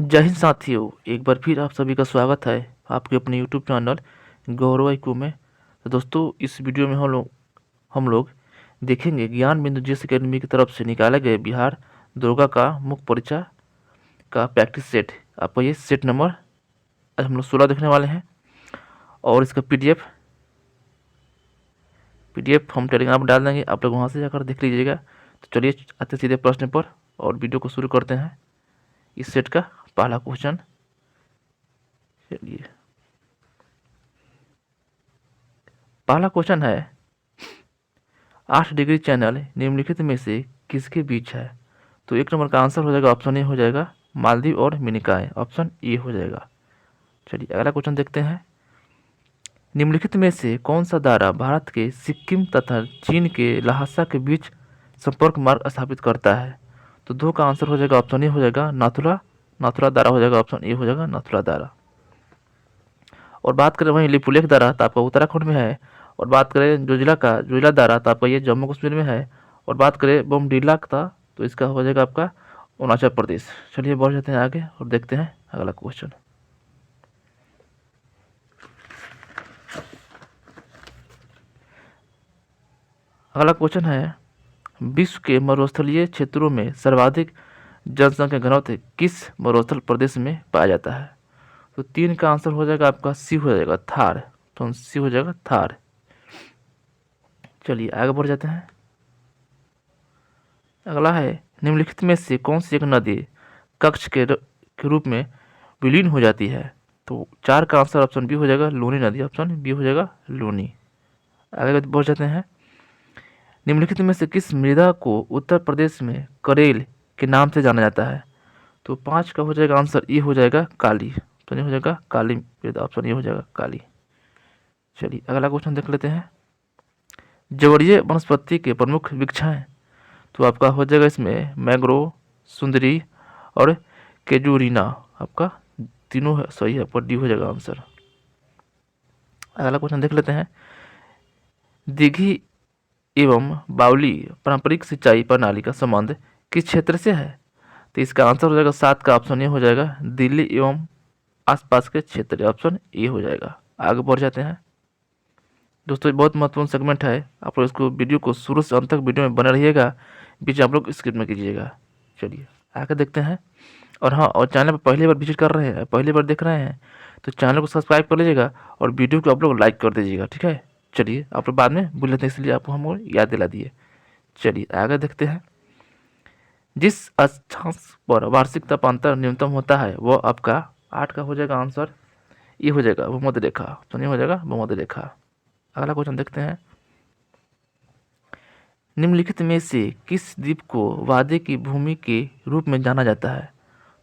जय हिंद साथियों, एक बार फिर आप सभी का स्वागत है आपके अपने यूट्यूब चैनल गौरव IQ में। तो दोस्तों, इस वीडियो में हम लोग देखेंगे ज्ञान बिंदु जीएस अकेडमी की तरफ से निकाले गए बिहार दरोगा का मुख्य परीक्षा का प्रैक्टिस सेट। आपका ये सेट नंबर आज हम लोग 16 देखने वाले हैं और इसका पीडीएफ हम टेलीग्राम पर डाल देंगे, आप लोग वहाँ से जाकर देख लीजिएगा। तो चलिए आते सीधे प्रश्न पर और वीडियो को शुरू करते हैं। इस सेट का पहला क्वेश्चन, चलिए पहला क्वेश्चन है 8 डिग्री चैनल निम्नलिखित में से किसके बीच है? तो एक नंबर का आंसर हो जाएगा ऑप्शन ए हो जाएगा मालदीव और मिनिकॉय, ऑप्शन ए हो जाएगा। चलिए अगला क्वेश्चन देखते हैं। निम्नलिखित में से कौन सा दायरा भारत के सिक्किम तथा चीन के लहासा के बीच संपर्क मार्ग स्थापित करता है? तो दो का आंसर हो जाएगा ऑप्शन ए हो जाएगा नाथुला दायरा हो जाएगा, ऑप्शन ए हो जाएगा नाथुला दायरा। और बात करें वहीं लिपुलेख दायरा तो आपका उत्तराखंड में है। और बात करें जोजिला दायरा तो आपका ये जम्मू कश्मीर में है। और बात करें बोमडीला का तो इसका हो जाएगा आपका अरुणाचल प्रदेश। चलिए बढ़ जाते हैं आगे और देखते हैं अगला क्वेश्चन। अगला क्वेश्चन है विश्व के मरुस्थलीय क्षेत्रों में सर्वाधिक जनसंख्या घनत्व किस मरुस्थल प्रदेश में पाया जाता है? तो 3 का आंसर हो जाएगा आपका सी हो जाएगा थार, तो सी हो जाएगा थार। चलिए आगे बढ़ जाते हैं। अगला है निम्नलिखित में से कौन सी एक नदी कक्ष के रूप में विलीन हो जाती है? तो 4 का आंसर ऑप्शन बी हो जाएगा लूनी नदी, ऑप्शन बी हो जाएगा लूनी। आगे बढ़ जाते हैं। निम्नलिखित में से किस मृदा को उत्तर प्रदेश में करेल के नाम से जाना जाता है? तो 5 का हो जाएगा आंसर ई हो जाएगा काली, ऑप्शन ये हो जाएगा काली मृदा, ऑप्शन ये हो जाएगा काली। चलिए अगला क्वेश्चन देख लेते हैं। जवरीय वनस्पति के प्रमुख वृक्ष हैं तो आपका हो जाएगा इसमें मैंग्रोव, सुंदरी और केजूरिना। आपका तीनों सही है, पर डी हो जाएगा आंसर। अगला क्वेश्चन देख लेते हैं। दिघी एवं बावली पारंपरिक सिंचाई प्रणाली का संबंध किस क्षेत्र से है? तो इसका आंसर हो जाएगा 7 का ऑप्शन ए हो जाएगा दिल्ली एवं आसपास के क्षेत्र, ऑप्शन ए हो जाएगा। आगे बढ़ जाते हैं। दोस्तों ये बहुत महत्वपूर्ण सेगमेंट है, आप लोग इसको वीडियो को शुरू से अंत तक वीडियो में बने रहिएगा, बीच आप लोग स्किप में कीजिएगा। चलिए आगे देखते हैं। और हाँ, और चैनल पर पहली बार विजिट कर रहे हैं, पहली बार देख रहे हैं तो चैनल को सब्सक्राइब कर लीजिएगा और वीडियो को आप लोग लाइक कर दीजिएगा, ठीक है। चलिए आप लोग बाद में भूल लेते हैं, इसलिए आपको हम याद दिला दिए। चलिए आगे देखते हैं। जिस अक्षांश पर वार्षिक तापांतर न्यूनतम होता है वो आपका 8 का हो जाएगा आंसर, ये हो जाएगा भूमध्य रेखा, तो नहीं हो जाएगा भूमध्य रेखा। अगला क्वेश्चन देखते हैं। निम्नलिखित में से किस द्वीप को वादे की भूमि के रूप में जाना जाता है?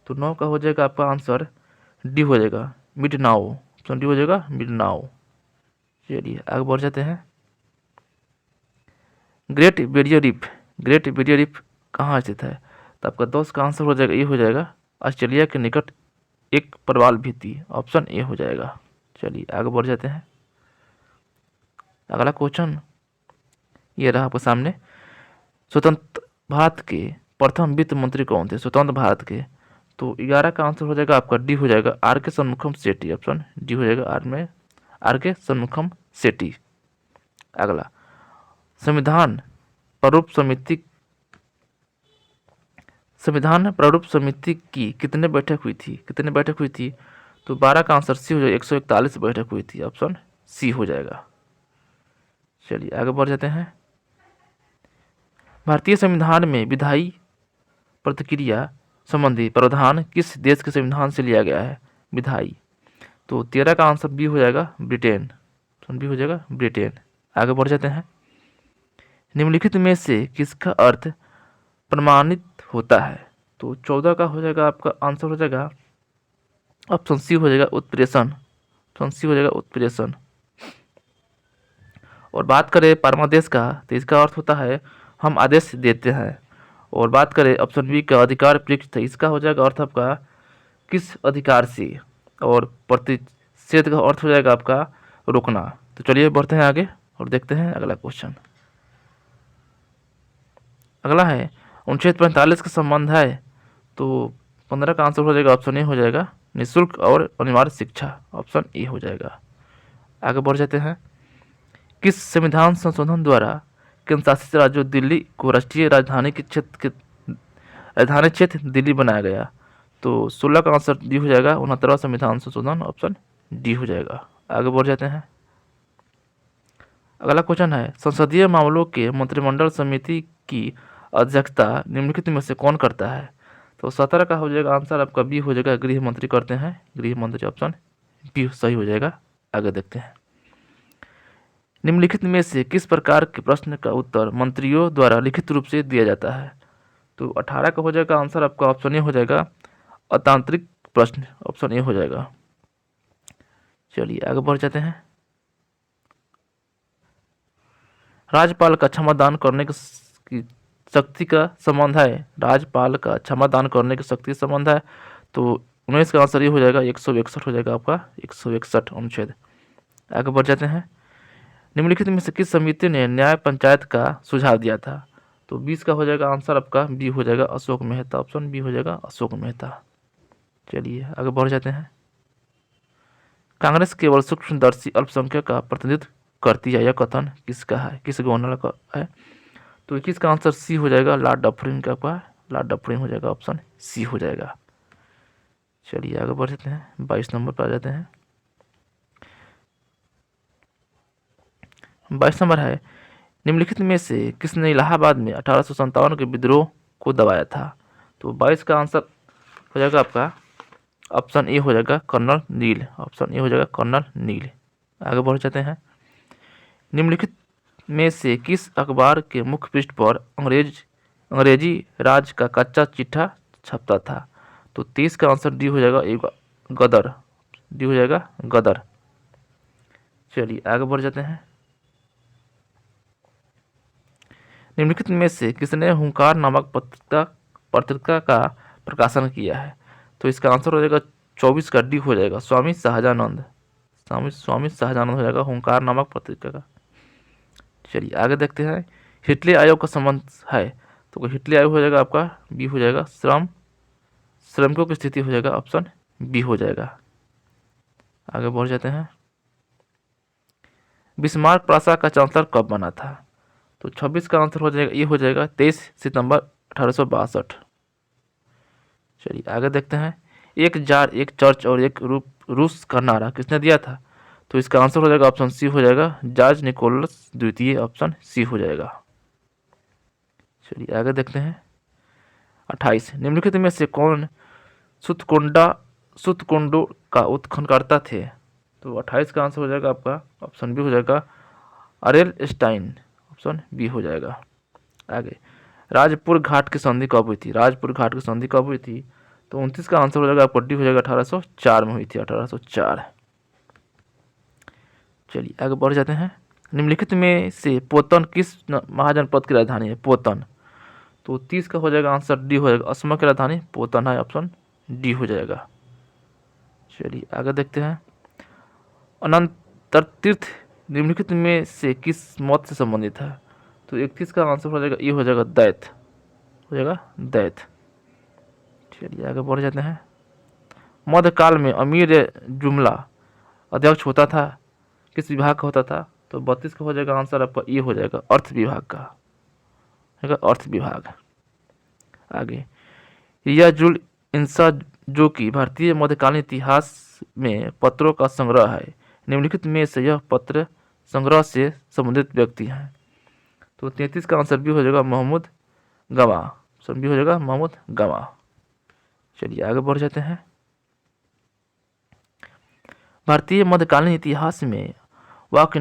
तो 9 का हो जाएगा आपका आंसर डी हो जाएगा मिडनाओ, ऑप्शन डी हो जाएगा मिडनाओ। चलिए आगे बढ़ जाते हैं। ग्रेट बैरियर रीफ कहाँ स्थित है? तो आपका 10 का आंसर हो जाएगा ये हो जाएगा ऑस्ट्रेलिया के निकट एक प्रवाल भित्ति, ऑप्शन ए हो जाएगा। चलिए आगे बढ़ जाते हैं। अगला क्वेश्चन ये रहा आपके सामने। स्वतंत्र भारत के प्रथम वित्त मंत्री कौन थे स्वतंत्र भारत के? तो 11 का आंसर हो जाएगा आपका डी हो जाएगा आर के षणमुखम सेठी, ऑप्शन डी हो जाएगा आर के षणमुखम सेठी। अगला संविधान प्रारूप समिति की कितने बैठक हुई थी? तो 12 का आंसर सी हो जाएगा 141 बैठक हुई थी, ऑप्शन सी हो जाएगा। चलिए आगे बढ़ जाते हैं। भारतीय संविधान में विधायी प्रतिक्रिया संबंधी प्रावधान किस देश के संविधान से लिया गया है? विधायी, तो 13 का आंसर बी हो जाएगा ब्रिटेन, ऑप्शन बी हो जाएगा ब्रिटेन। आगे बढ़ जाते हैं। निम्नलिखित में से किसका अर्थ प्रमाणित होता है? तो 14 का हो जाएगा आपका आंसर हो जाएगा ऑप्शन सी हो जाएगा उत्प्रेषण, ऑप्शन सी हो जाएगा उत्प्रेषण। और बात करें परमादेश का तो इसका अर्थ होता है हम आदेश देते हैं। और बात करें ऑप्शन बी का अधिकार पृष्ठ, इसका हो जाएगा अर्थ आपका किस अधिकार से। और प्रतिषेध का अर्थ हो जाएगा आपका रोकना। तो चलिए बढ़ते हैं आगे और देखते हैं अगला क्वेश्चन। अगला है अनुच्छेद 45 का संबंध है तो 15 का आंसर हो जाएगा ऑप्शन ए हो जाएगा निःशुल्क और अनिवार्य शिक्षा, ऑप्शन ए हो जाएगा। आगे बढ़ जाते हैं। किस संविधान संशोधन द्वारा केंद्र शासित राज्यों दिल्ली को राष्ट्रीय राजधानी क्षेत्र दिल्ली बनाया गया? तो 16 का आंसर डी हो जाएगा 69वां संविधान संशोधन, ऑप्शन डी हो जाएगा। आगे बढ़ जाते हैं। अगला क्वेश्चन है संसदीय मामलों के मंत्रिमंडल समिति की अध्यक्षता निम्नलिखित में से कौन करता है? तो 17 का हो जाएगा आंसर आपका बी हो जाएगा गृह मंत्री करते हैं, गृह मंत्री, ऑप्शन बी सही हो जाएगा। आगे देखते हैं। निम्नलिखित में से किस प्रकार के प्रश्न का उत्तर मंत्रियों द्वारा लिखित रूप से दिया जाता है? तो 18 का हो जाएगा आंसर आपका ऑप्शन ए हो जाएगा अतांत्रिक प्रश्न, ऑप्शन ए हो जाएगा। चलिए आगे बढ़ जाते हैं। राज्यपाल का क्षमादान करने की शक्ति का संबंध है, राज्यपाल का क्षमादान करने की शक्ति संबंध है। तो 19 का आंसर ये हो जाएगा 161 हो जाएगा आपका 161 अनुच्छेद। आगे बढ़ जाते हैं। निम्नलिखित में से किस समिति ने न्याय पंचायत का सुझाव दिया था? तो 20 का हो जाएगा आंसर आपका बी हो जाएगा अशोक मेहता, ऑप्शन बी हो जाएगा अशोक मेहता। चलिए आगे बढ़ जाते हैं। कांग्रेस केवल सूक्ष्मदर्शी अल्पसंख्यक का प्रतिनिधित्व करती है, यह कथन किसका है, किस गवर्नर का है? तो 21 का आंसर सी हो जाएगा लॉर्ड डफरिन का, लॉर्ड डफरिन हो जाएगा, ऑप्शन सी हो जाएगा। चलिए आगे बढ़ जाते हैं। 22 नंबर पर आ जाते हैं। 22 नंबर है निम्नलिखित में से किसने इलाहाबाद में 1857 के विद्रोह को दबाया था? तो 22 का आंसर हो जाएगा आपका ऑप्शन ए हो जाएगा कर्नल नील, ऑप्शन ए हो जाएगा कर्नल नील। आगे बढ़ जाते हैं। निम्नलिखित में से किस अखबार के मुख्य पृष्ठ पर अंग्रेजी राज का कच्चा चिट्ठा छपता था? तो 30 का आंसर डी हो जाएगा गदर, डी हो जाएगा गदर। चलिए आगे बढ़ जाते हैं। निम्नलिखित में से किसने हुंकार नामक पत्रिका का प्रकाशन किया है? तो इसका आंसर हो जाएगा 24 का डी हो जाएगा स्वामी शाहजानंद, स्वामी शाहजानंद हो जाएगा हुंकार नामक पत्रिका का। चलिए आगे देखते हैं। हिटले आयोग का संबंध है, तो हिटले आयोग हो जाएगा आपका बी हो जाएगा श्रमिकों की स्थिति हो जाएगा, ऑप्शन बी हो जाएगा। आगे बढ़ जाते हैं। बिस्मार्क प्रासाद का चांसलर कब बना था? तो 26 का आंसर हो जाएगा ये हो जाएगा 23 सितंबर 1862। चलिए आगे देखते हैं। एक जार, एक चर्च और एक रूस का नारा किसने दिया था? तो इसका आंसर हो जाएगा ऑप्शन सी हो जाएगा जॉर्ज निकोलस द्वितीय, ऑप्शन सी हो जाएगा। चलिए आगे देखते हैं। 28 निम्नलिखित में से कौन सुतकुंडो का उत्खननकर्ता थे? तो 28 का आंसर हो जाएगा आपका ऑप्शन बी हो जाएगा अरेल स्टाइन, ऑप्शन बी हो जाएगा। आगे राजपुर घाट की संधि कब हुई थी? राजपुर घाट की संधि कब हुई थी? तो 29 का आंसर हो जाएगा आपका डी हो जाएगा 1804 में हुई थी, 1804। चलिए आगे बढ़ जाते हैं। निम्नलिखित में से पोतन किस महाजनपद की राजधानी है? पोतन, तो 30 का हो जाएगा आंसर डी हो जाएगा असम की राजधानी पोतन है, ऑप्शन डी हो जाएगा। चलिए आगे देखते हैं। अनंतर तीर्थ निम्नलिखित में से किस मौत से संबंधित है? तो 31 का आंसर हो जाएगा ये हो जाएगा दैत, हो जाएगा दैत। चलिए आगे बढ़ जाते हैं। मध्यकाल में अमीर जुमला अध्यक्ष होता था, किस विभाग का होता था? तो 32 का हो जाएगा आंसर आपका ये हो जाएगा अर्थ विभाग का, अर्थ विभाग। आगे रियाजुल इंसा जो कि भारतीय मध्यकालीन इतिहास में पत्रों का संग्रह है, निम्नलिखित में से यह पत्र संग्रह से संबंधित व्यक्ति हैं? तो 33 का आंसर भी हो जाएगा महमूद गवा, ऑप्शन बी हो जाएगा महमूद गवा। चलिए आगे बढ़ जाते हैं। भारतीय मध्यकालीन इतिहास में वाक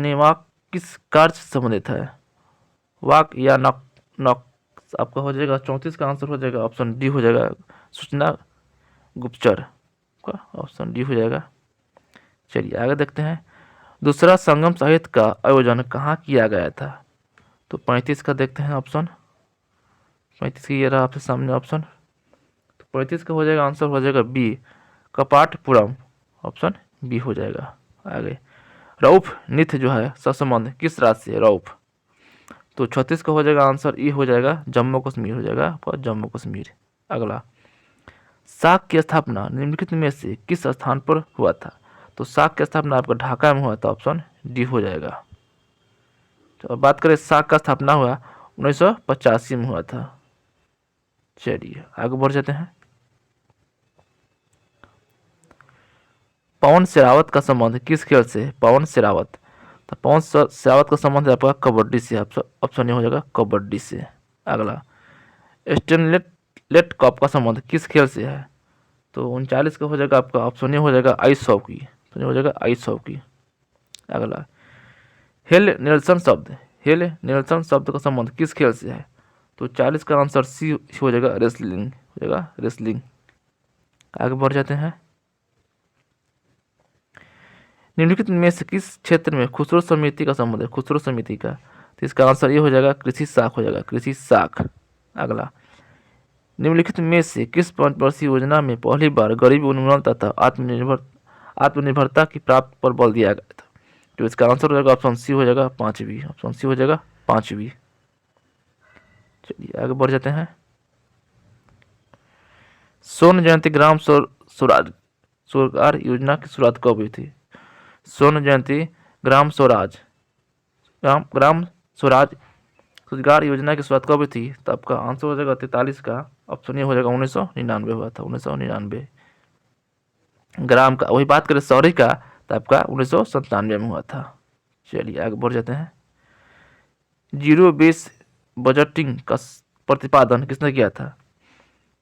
किस कार्य से संबंधित है? वाक या नक आपका हो जाएगा 34 का आंसर हो जाएगा ऑप्शन डी हो जाएगा सूचना गुप्तचर का, ऑप्शन डी हो जाएगा। चलिए आगे देखते हैं। दूसरा संगम साहित्य का आयोजन कहाँ किया गया था? तो 35 का देखते हैं ऑप्शन, 35 की ये रहा आपके सामने ऑप्शन। तो 35 का हो जाएगा आंसर हो जाएगा बी कपाटपुरम, ऑप्शन बी हो जाएगा। आगे रऊफ निथ जो है ससंबंध किस राज्य से? रऊफ, तो 36 का हो जाएगा आंसर ई हो जाएगा जम्मू कश्मीर हो जाएगा आपका जम्मू कश्मीर। अगला साक की स्थापना निम्नलिखित में से किस स्थान पर हुआ था? तो साक की स्थापना आपका ढाका में हुआ था, ऑप्शन डी हो जाएगा। तो अब बात करें साक का स्थापना हुआ 1985 में हुआ था। चलिए आगे बढ़ जाते हैं। पवन शेरावत का संबंध किस खेल से है? पवन शेरावत, तो पवन शेरावत का संबंध आपका कबड्डी से, ऑप्शन ए हो जाएगा कबड्डी से। अगला, स्टेनलेट कप का संबंध किस खेल से है? तो 39 का हो जाएगा आपका, ऑप्शन ए हो जाएगा आइस हॉकी, तो हो जाएगा आइस हॉकी। अगला, हेल नेल्सन शब्द का संबंध किस खेल से है? तो 40 का आंसर सी हो जाएगा रेसलिंग, हो जाएगा रेसलिंग। आगे बढ़ जाते हैं। निम्नलिखित में से किस क्षेत्र में खुसरो समिति का संबंध है? खुसरो समिति का, तो इसका आंसर ये हो जाएगा कृषि शाख, हो जाएगा कृषि शाख। अगला, निम्नलिखित में से किस पंचवर्षीय योजना में पहली बार गरीबी उन्मूलन तथा आत्मनिर्भरता की प्राप्त पर बल दिया गया था? तो इसका आंसर हो जाएगा ऑप्शन सी हो जाएगा पांचवी, ऑप्शन सी हो जाएगा पांचवी। चलिए आगे बढ़ जाते हैं। स्वर्ण जयंती ग्राम स्वरोजगार योजना की शुरुआत कब हुई थी? स्वर्ण जयंती ग्राम स्वराज रोजगार योजना की शुरुआत कब हुई थी? तो आपका आंसर हो जाएगा 43 का, ऑप्शन ए हो जाएगा 1999 हुआ था, 1999। ग्राम का वही बात करें शहरी का, तो आपका 1997 में हुआ था। चलिए आगे बढ़ जाते हैं। जीरो बेस बजटिंग का प्रतिपादन किसने किया था?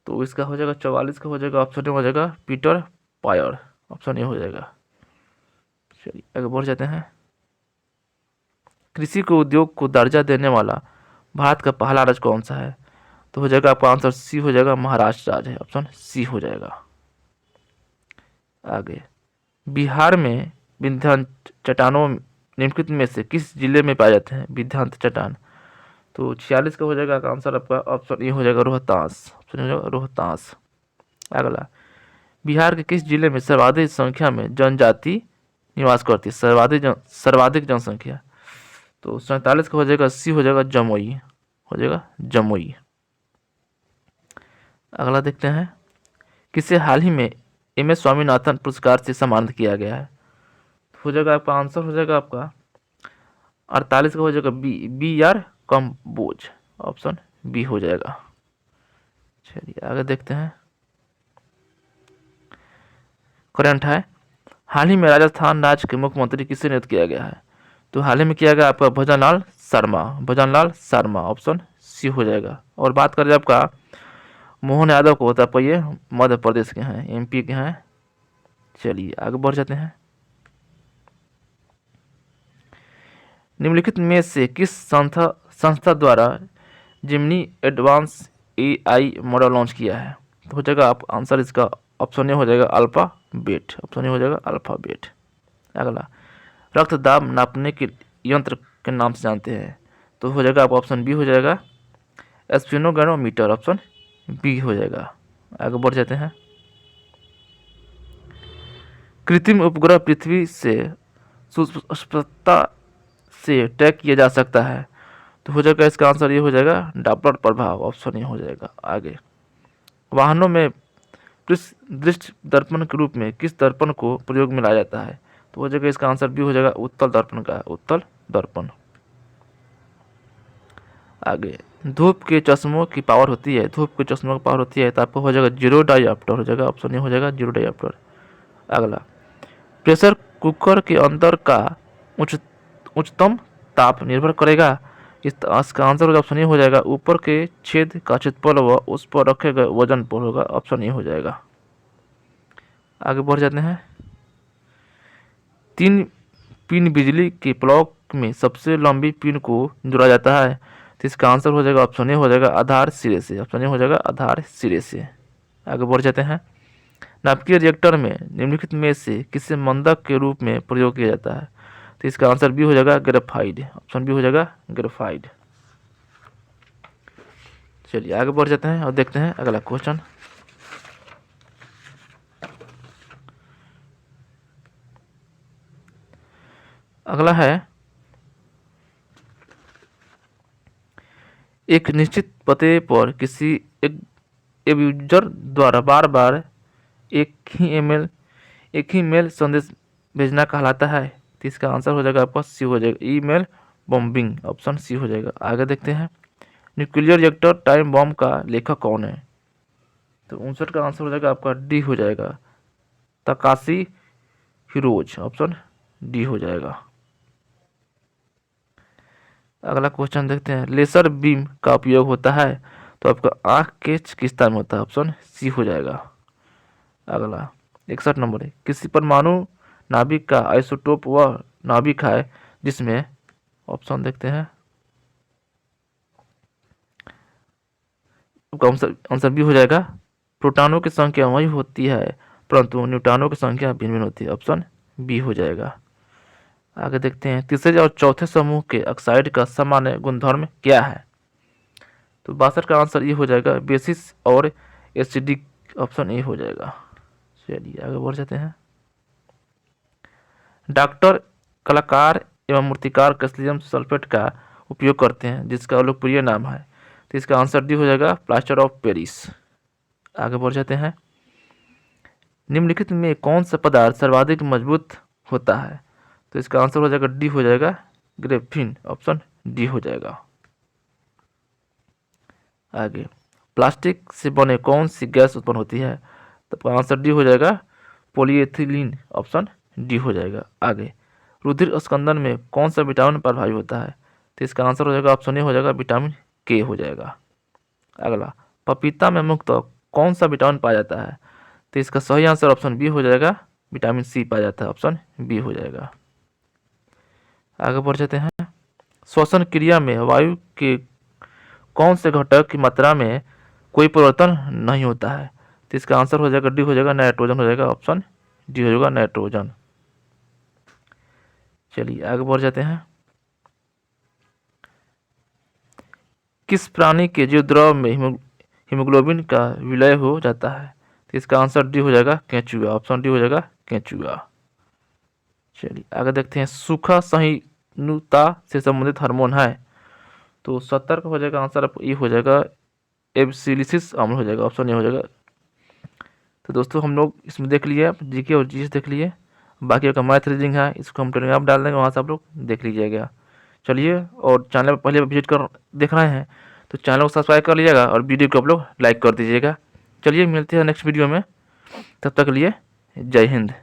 तो इसका हो जाएगा 44 का हो जाएगा, ऑप्शन ए हो जाएगा पीटर पायर, ऑप्शन ए हो जाएगा। चलिए आगे बढ़ जाते हैं। कृषि को उद्योग को दर्जा देने वाला भारत का पहला राज्य कौन सा है? तो हो जाएगा आपका आंसर सी हो जाएगा महाराष्ट्र राज्य है, ऑप्शन सी हो जाएगा। आगे, बिहार में विंध्याचल चट्टानों निम्नलिखित में से किस जिले में पाए जाते हैं? विंध्याचल चट्टान, तो 46 का हो जाएगा आंसर आपका, ऑप्शन ए हो जाएगा रोहतास, ऑप्शन हो जाएगा रोहतास। अगला, बिहार के किस जिले में सर्वाधिक संख्या में जनजाति निवास करती है? सर्वाधिक जनसंख्या, तो 47 का हो जाएगा सी हो जाएगा जमुई, हो जाएगा जमुई। अगला देखते हैं। किसे हाल ही में एम.एस. स्वामीनाथन पुरस्कार से सम्मानित किया गया है? हो जाएगा आपका आंसर हो जाएगा आपका 48 का हो जाएगा बी आर कम्बोज, ऑप्शन बी हो जाएगा। चलिए आगे देखते हैं। करंट है, हाल ही में राजस्थान राज्य के मुख्यमंत्री किसे नियुक्त किया गया है? तो हाल ही में किया गया आपका भजनलाल शर्मा, ऑप्शन सी हो जाएगा। और बात करें आपका मोहन यादव को, तो आपका ये मध्य प्रदेश के हैं, एमपी के हैं। चलिए आगे बढ़ जाते हैं। निम्नलिखित में से किस संस्था द्वारा जिमनी एडवांस एआई मॉडल लॉन्च किया है? तो हो जाएगा आप आंसर इसका, ऑप्शन ए हो जाएगा अल्फाबेट, ऑप्शन ए हो जाएगा अल्फाबेट। अगला, रक्त दाब नापने के यंत्र के नाम से जानते हैं? तो हो जाएगा आप ऑप्शन बी हो जाएगा स्फिनोगैनोमीटर, ऑप्शन बी हो जाएगा। आगे बढ़ जाते हैं। कृत्रिम उपग्रह पृथ्वी से सुस्पष्टता से ट्रैक किया जा सकता है? तो हो जाएगा इसका आंसर ये हो जाएगा डॉपलर प्रभाव, ऑप्शन ए हो जाएगा। आगे, वाहनों में दृष्टि दर्पण के रूप में किस दर्पण को प्रयोग में लाया जाता है? तो हो जाएगा इसका आंसर भी हो जाएगा उत्तल दर्पण का, उत्तल दर्पण। आगे, धूप के चश्मों की पावर होती है, तो आपको हो जाएगा जीरो डायोप्टर, हो जाएगा ऑप्शन ए हो जाएगा जीरो डायोप्टर। अगला, प्रेशर कुकर के अंदर का उच्चतम ताप निर्भर करेगा? इसका आंसर होगा ऑप्शन ए हो जाएगा ऊपर के छेद का क्षेत्रफल व उस पर रखे गए वजन पर होगा, ऑप्शन ए हो जाएगा। आगे बढ़ जाते हैं। 3 पिन बिजली के ब्लॉक में सबसे लंबी पिन को जोड़ा जाता है? तो इसका आंसर हो जाएगा ऑप्शन ए हो जाएगा आधार सिरे से, ऑप्शन ए हो जाएगा आधार सिरे से। आगे बढ़ जाते हैं। नाभिकीय रिएक्टर में निम्नलिखित में से किसे मंदक के रूप में प्रयोग किया जाता है? तो इसका आंसर बी हो जाएगा ग्रेफाइड, ऑप्शन बी हो जाएगा ग्रेफाइड। चलिए आगे बढ़ जाते हैं और देखते हैं अगला क्वेश्चन। अगला है, एक निश्चित पते पर किसी एक एक यूजर द्वारा बार बार एक ही मेल संदेश भेजना कहलाता है। तो इसका आंसर हो जाएगा आपका सी हो जाएगा, ईमेल बॉम्बिंग, ऑप्शन सी हो जाएगा। आगे देखते हैं, न्यूक्लियर रिएक्टर टाइम बॉम्ब का लेखक कौन है? तो 59 का आंसर हो जाएगा आपका डी हो जाएगा, तकाशी हिरोज, ऑप्शन डी हो जाएगा। अगला क्वेश्चन देखते हैं, लेजर बीम का उपयोग होता है तो आपका आंख के चिकित्सा में होता है, ऑप्शन सी हो जाएगा। अगला 61 नंबर है, किसी परमाणु नाभिक का आइसोटोप वह नाभिक है जिसमें, ऑप्शन देखते हैं, आंसर बी हो जाएगा, प्रोटॉनों की संख्या वही होती है परंतु न्यूट्रॉनों की संख्या भिन्न भिन्न होती है, ऑप्शन बी हो जाएगा। आगे देखते हैं, तीसरे और चौथे समूह के ऑक्साइड का सामान्य गुणधर्म क्या है? तो 62 का आंसर ये हो जाएगा, बेसिस और एसिडिक, ऑप्शन ए हो जाएगा। चलिए आगे बढ़ जाते हैं, डॉक्टर कलाकार एवं मूर्तिकार कैल्शियम सल्फेट का उपयोग करते हैं जिसका लोकप्रिय नाम है। तो इसका आंसर डी हो जाएगा, प्लास्टर ऑफ पेरिस। आगे बढ़ जाते हैं, निम्नलिखित में कौन सा पदार्थ सर्वाधिक मजबूत होता है? तो इसका आंसर हो जाएगा डी हो जाएगा, ग्रेफिन, ऑप्शन डी हो जाएगा। आगे, प्लास्टिक से बने कौन सी गैस उत्पन्न होती है? तो आंसर डी हो जाएगा, पॉलीएथिलीन, ऑप्शन डी हो जाएगा। आगे, रुधिर स्कंदन में कौन सा विटामिन प्रभावी होता है? तो इसका आंसर हो जाएगा, ऑप्शन ए हो जाएगा, विटामिन के हो जाएगा। अगला, पपीता में मुख्यतः कौन सा विटामिन पाया जाता है? तो इसका सही आंसर ऑप्शन बी हो जाएगा, विटामिन सी पाया जाता है, ऑप्शन बी हो जाएगा। आगे बढ़ जाते हैं, श्वसन क्रिया में वायु के कौन से घटक की मात्रा में कोई परिवर्तन नहीं होता है? तो इसका आंसर हो जाएगा डी हो जाएगा, नाइट्रोजन हो जाएगा, ऑप्शन डी हो जाएगा, नाइट्रोजन। चलिए आगे बढ़ जाते हैं, किस प्राणी के जीव द्रव में हीमोग्लोबिन का विलय हो जाता है? तो इसका आंसर डी हो जाएगा, केंचुआ, ऑप्शन डी हो जाएगा, केंचुआ। चलिए आगे देखते हैं, सूखा सहिष्णुता से संबंधित हार्मोन है। तो 70 का हो जाएगा आंसर ये हो जाएगा, एब्सिलिसिस अम्ल हो जाएगा, ऑप्शन ए हो जाएगा। तो दोस्तों हम लोग इसमें देख लिए, आप जीके और जीएस देख लिए, बाकी का मैथ रीडिंग है इसको हम टेलीग्राम डाल देंगे, वहाँ से आप लोग देख लीजिएगा। चलिए, और चैनल पर पहले विजिट कर देख रहे हैं तो चैनल को सब्सक्राइब कर लीजिएगा और वीडियो को आप लोग लाइक कर दीजिएगा। चलिए मिलते हैं नेक्स्ट वीडियो में, तब तक के लिए जय हिंद।